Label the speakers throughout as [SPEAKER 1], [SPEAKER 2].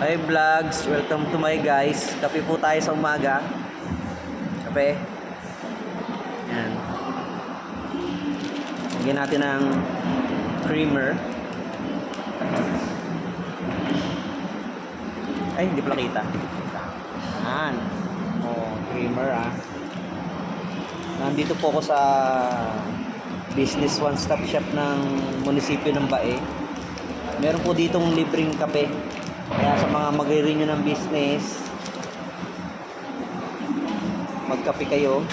[SPEAKER 1] Hi vlogs, welcome to my guys. Kape po tayo sa umaga. Kape. Yan. Lagyan natin ng creamer. Ay, hindi pala kita. Yan. Oh, creamer ah. Nandito po ako sa business one-stop shop ng munisipyo ng Bae. Meron po ditong libreng kape. Kaya sa mga mag-renew ng business, magkape kayo.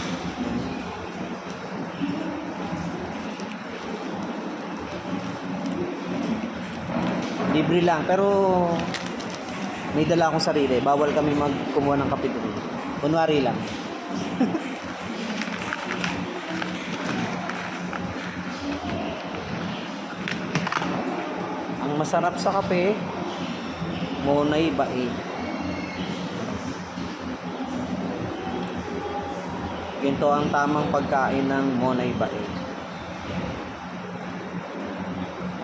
[SPEAKER 1] Libre lang, pero may dala akong sarili. Bawal kami magkumuha ng kape doon. Kunwari lang. Ang masarap sa kape, Monay Bae. Ganito ang tamang pagkain ng Monay Bae.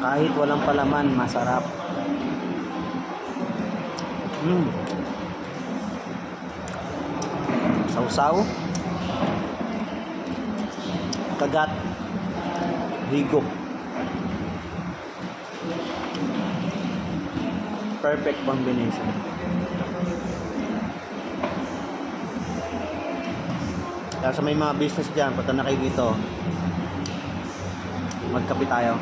[SPEAKER 1] Kahit walang palaman, masarap. Sausaw, kagat, higop. Perfect combination. Kaya sa may mga business dyan, punta na kayo dito, magkape tayo.